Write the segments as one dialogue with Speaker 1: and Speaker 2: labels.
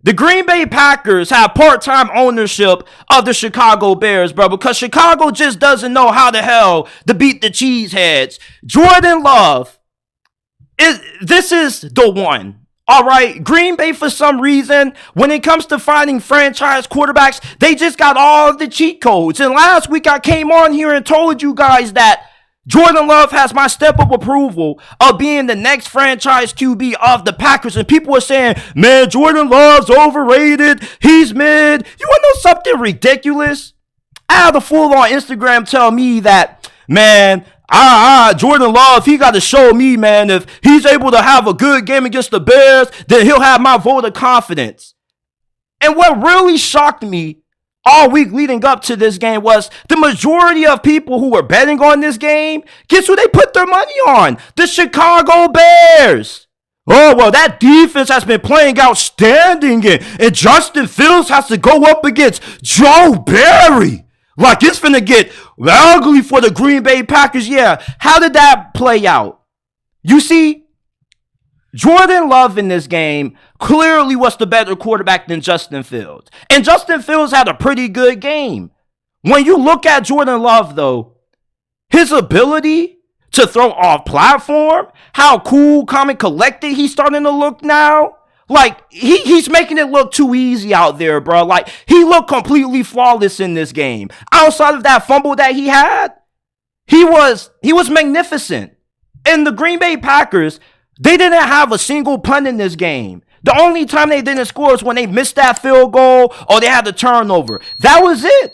Speaker 1: The Green Bay Packers have part-time ownership of the Chicago Bears, bro, because Chicago just doesn't know how the hell to beat the Cheeseheads. Jordan Love, this is the one. All right, Green Bay, for some reason, when it comes to finding franchise quarterbacks, they just got all of the cheat codes. And last week I came on here and told you guys that Jordan Love has my step of approval of being the next franchise QB of the Packers. And people were saying, man, Jordan Love's overrated. He's mid. You want to know something ridiculous? I had a fool on Instagram tell me that, man, Jordan Love, he got to show me, man, if he's able to have a good game against the Bears, then he'll have my vote of confidence. And what really shocked me all week leading up to this game was the majority of people who were betting on this game, guess who they put their money on? The Chicago Bears. Oh, well, that defense has been playing outstanding, and Justin Fields has to go up against Joe Barry. Like, it's finna get ugly for the Green Bay Packers. Yeah, how did that play out? You see, Jordan Love in this game clearly was the better quarterback than Justin Fields. And Justin Fields had a pretty good game. When you look at Jordan Love, though, his ability to throw off platform, how cool, calm, and collected he's starting to look now. Like, he's making it look too easy out there, bro. Like, he looked completely flawless in this game. Outside of that fumble that he had, he was magnificent. And the Green Bay Packers, they didn't have a single punt in this game. The only time they didn't score is when they missed that field goal or they had the turnover. That was it.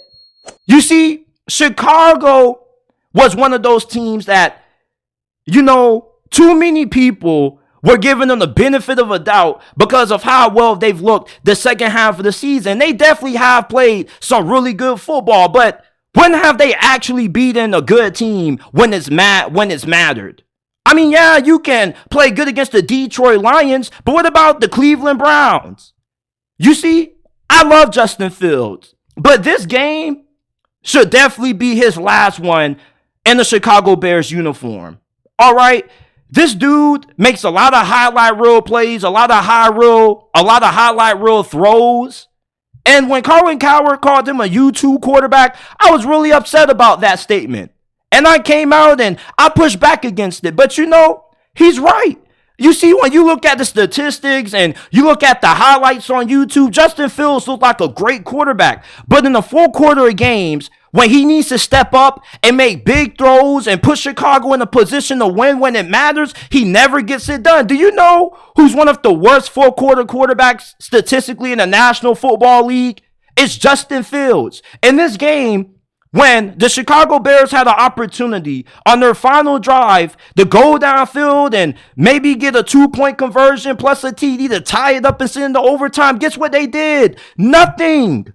Speaker 1: You see, Chicago was one of those teams that, you know, too many people were giving them the benefit of a doubt because of how well they've looked the second half of the season. They definitely have played some really good football, but when have they actually beaten a good team when it's mattered? I mean, yeah, you can play good against the Detroit Lions, but what about the Cleveland Browns? You see, I love Justin Fields, but this game should definitely be his last one in the Chicago Bears uniform. All right, this dude makes a lot of highlight reel plays, a lot of highlight reel throws. And when Colin Cowherd called him a U2 quarterback, I was really upset about that statement. And I came out and I pushed back against it. But you know, he's right. You see, when you look at the statistics and you look at the highlights on YouTube, Justin Fields looked like a great quarterback. But in the full quarter of games, when he needs to step up and make big throws and put Chicago in a position to win when it matters, he never gets it done. Do you know who's one of the worst full quarter quarterbacks statistically in the National Football League? It's Justin Fields. In this game, when the Chicago Bears had an opportunity on their final drive to go downfield and maybe get a 2-point conversion plus a TD to tie it up and send into overtime, guess what they did? Nothing.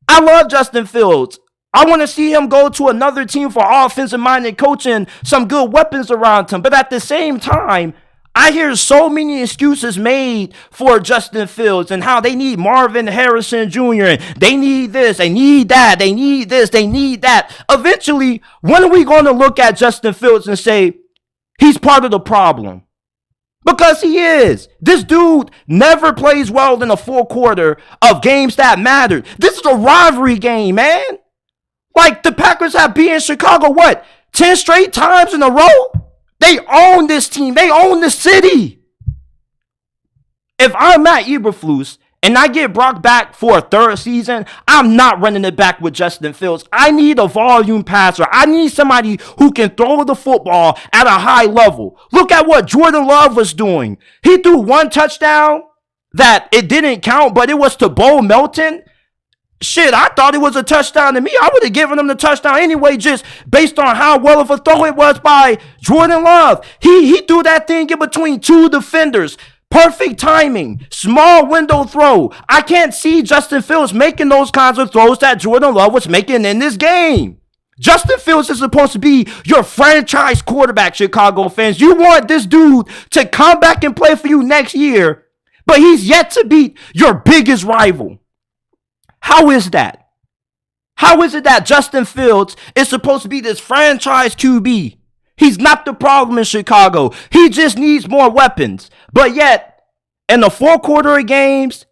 Speaker 1: I love Justin Fields. I want to see him go to another team for offensive-minded coaching, some good weapons around him. But at the same time, I hear so many excuses made for Justin Fields and how they need Marvin Harrison Jr. and they need this, they need that, they need this, they need that. Eventually, when are we going to look at Justin Fields and say he's part of the problem? Because he is. This dude never plays well in the full quarter of games that matter. This is a rivalry game, man. Like, the Packers have beaten Chicago, what, 10 straight times in a row? They own this team. They own the city. If I'm Matt Eberflus and I get Brock back for a third season, I'm not running it back with Justin Fields. I need a volume passer. I need somebody who can throw the football at a high level. Look at what Jordan Love was doing. He threw one touchdown that it didn't count, but it was to Bo Melton. Shit, I thought it was a touchdown to me. I would have given him the touchdown anyway, just based on how well of a throw it was by Jordan Love. He threw that thing in between two defenders. Perfect timing. Small window throw. I can't see Justin Fields making those kinds of throws that Jordan Love was making in this game. Justin Fields is supposed to be your franchise quarterback, Chicago fans. You want this dude to come back and play for you next year, but he's yet to beat your biggest rival. How is that? How is it that Justin Fields is supposed to be this franchise QB? He's not the problem in Chicago. He just needs more weapons. But yet, in the fourth quarter of games,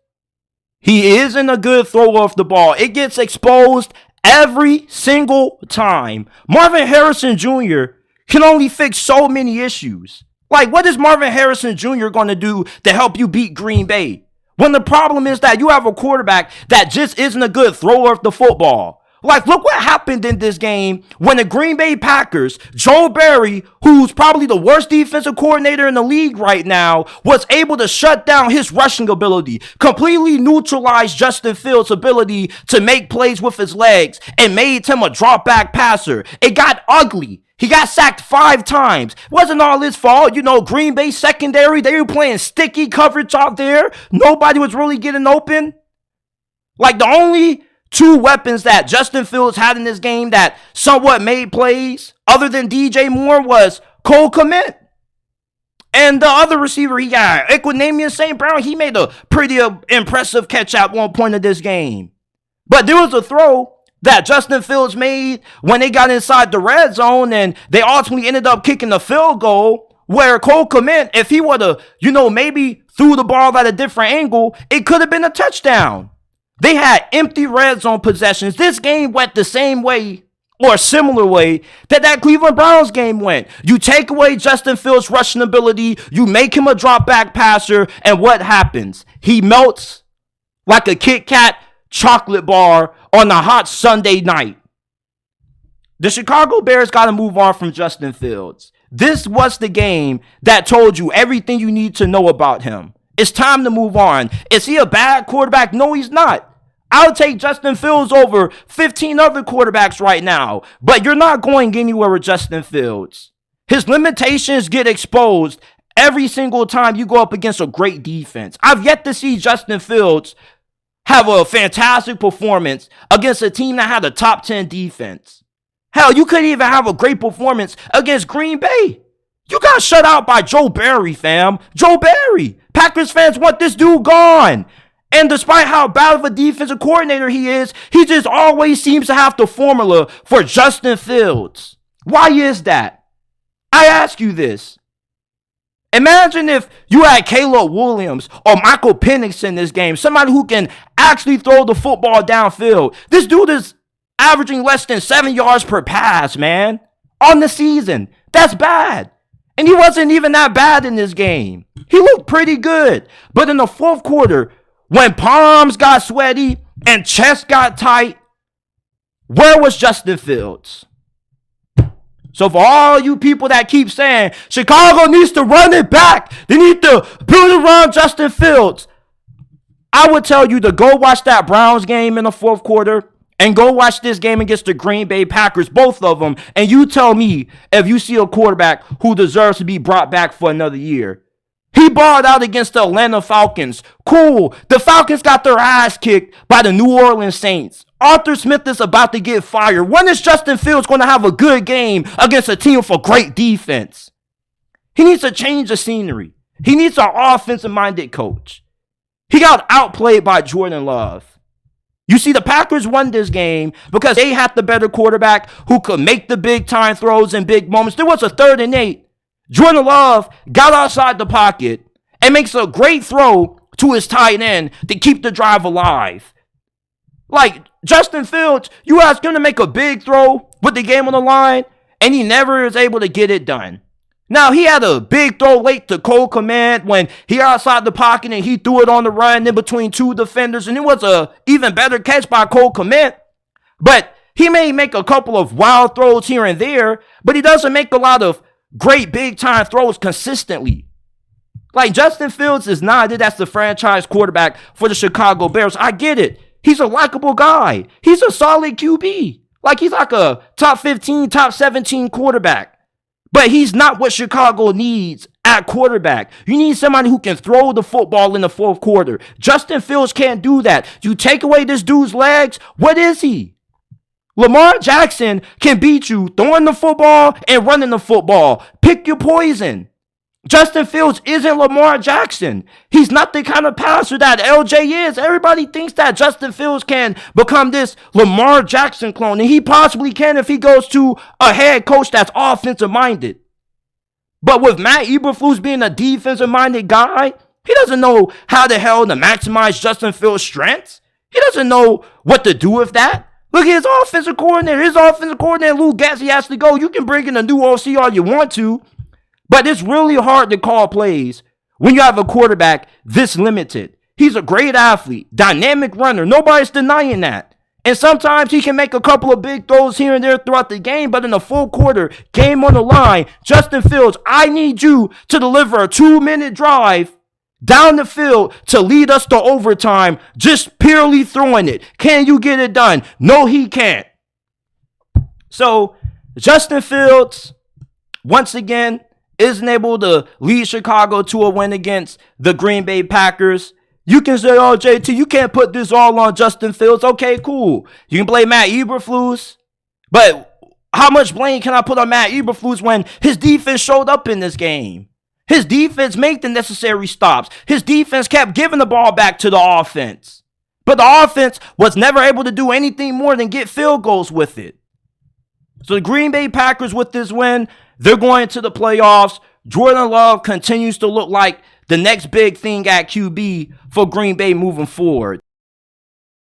Speaker 1: He isn't a good thrower of the ball. It gets exposed every single time. Marvin Harrison Jr. can only fix so many issues. Like, what is Marvin Harrison Jr. going to do to help you beat Green Bay? When the problem is that you have a quarterback that just isn't a good thrower of the football. Like, look what happened in this game when the Green Bay Packers, Joe Barry, who's probably the worst defensive coordinator in the league right now, was able to shut down his rushing ability, completely neutralize Justin Fields' ability to make plays with his legs, and made him a drop back passer. It got ugly. He got sacked 5 times. Wasn't all his fault. You know, Green Bay secondary, they were playing sticky coverage out there. Nobody was really getting open. Like, the only 2 weapons that Justin Fields had in this game that somewhat made plays, other than DJ Moore, was Cole Kmet. And the other receiver he got, Equanimeous St. Brown, he made a pretty impressive catch at one point of this game. But there was a throw that Justin Fields made when they got inside the red zone, and they ultimately ended up kicking the field goal, where Cole Kmet, if he would have, maybe threw the ball at a different angle, it could have been a touchdown. They had empty red zone possessions. This game went the same way or a similar way that Cleveland Browns game went. You take away Justin Fields' rushing ability, you make him a drop back passer, and what happens? He melts like a Kit Kat chocolate bar on a hot Sunday night. The Chicago Bears got to move on from Justin Fields. This was the game that told you everything you need to know about him. It's time to move on. Is he a bad quarterback? No, he's not. I'll take Justin Fields over 15 other quarterbacks right now, but you're not going anywhere with Justin Fields. His limitations get exposed every single time you go up against a great defense. I've yet to see Justin Fields have a fantastic performance against a team that had a top 10 defense. Hell, you couldn't even have a great performance against Green Bay. You got shut out by Joe Barry, fam. Joe Barry. Packers fans want this dude gone. And despite how bad of a defensive coordinator he is, he just always seems to have the formula for Justin Fields. Why is that? I ask you this. Imagine if you had Caleb Williams or Michael Penix in this game, somebody who can actually throw the football downfield. This dude is averaging less than 7 yards per pass, man, on the season. That's bad. And he wasn't even that bad in this game. He looked pretty good. But in the fourth quarter, when palms got sweaty and chest got tight, where was Justin Fields? So for all you people that keep saying Chicago needs to run it back, they need to build around Justin Fields, I would tell you to go watch that Browns game in the fourth quarter and go watch this game against the Green Bay Packers, both of them, and you tell me if you see a quarterback who deserves to be brought back for another year. He balled out against the Atlanta Falcons. Cool. The Falcons got their ass kicked by the New Orleans Saints. Arthur Smith is about to get fired. When is Justin Fields going to have a good game against a team with a great defense? He needs to change the scenery. He needs an offensive-minded coach. He got outplayed by Jordan Love. You see, the Packers won this game because they had the better quarterback who could make the big-time throws in big moments. There was a 3rd and 8. Jordan Love got outside the pocket and makes a great throw to his tight end to keep the drive alive. Like, Justin Fields, you ask him to make a big throw with the game on the line, and he never is able to get it done. Now, he had a big throw late to Cole Kmet when he outside the pocket and he threw it on the run in between 2 defenders, and it was a even better catch by Cole Kmet. But he may make a couple of wild throws here and there, but he doesn't make a lot of great big-time throws consistently. Like, Justin Fields is not that's the franchise quarterback for the Chicago Bears. I get it. He's a likable guy. He's a solid QB. Like, he's like a top 15, top 17 quarterback. But he's not what Chicago needs at quarterback. You need somebody who can throw the football in the fourth quarter. Justin Fields can't do that. You take away this dude's legs, what is he? Lamar Jackson can beat you throwing the football and running the football. Pick your poison. Justin Fields isn't Lamar Jackson. He's not the kind of passer that LJ is. Everybody thinks that Justin Fields can become this Lamar Jackson clone, and he possibly can if he goes to a head coach that's offensive minded. But with Matt Eberflus being a defensive minded guy, He doesn't know how the hell to maximize Justin Fields' strengths. He doesn't know what to do with that. Look at his offensive coordinator. His offensive coordinator, Lou Gassi, has to go. You can bring in a new OC all you want to, but it's really hard to call plays when you have a quarterback this limited. He's a great athlete, dynamic runner. Nobody's denying that. And sometimes he can make a couple of big throws here and there throughout the game, but in a full quarter, game on the line, Justin Fields, I need you to deliver a 2-minute drive down the field to lead us to overtime, just purely throwing it. Can you get it done? No, he can't. So, Justin Fields, once again, isn't able to lead Chicago to a win against the Green Bay Packers. You can say, oh, JT, you can't put this all on Justin Fields. Okay, cool. You can blame Matt Eberflus. But how much blame can I put on Matt Eberflus when his defense showed up in this game? His defense made the necessary stops. His defense kept giving the ball back to the offense. But the offense was never able to do anything more than get field goals with it. So the Green Bay Packers, with this win, they're going to the playoffs. Jordan Love continues to look like the next big thing at QB for Green Bay moving forward.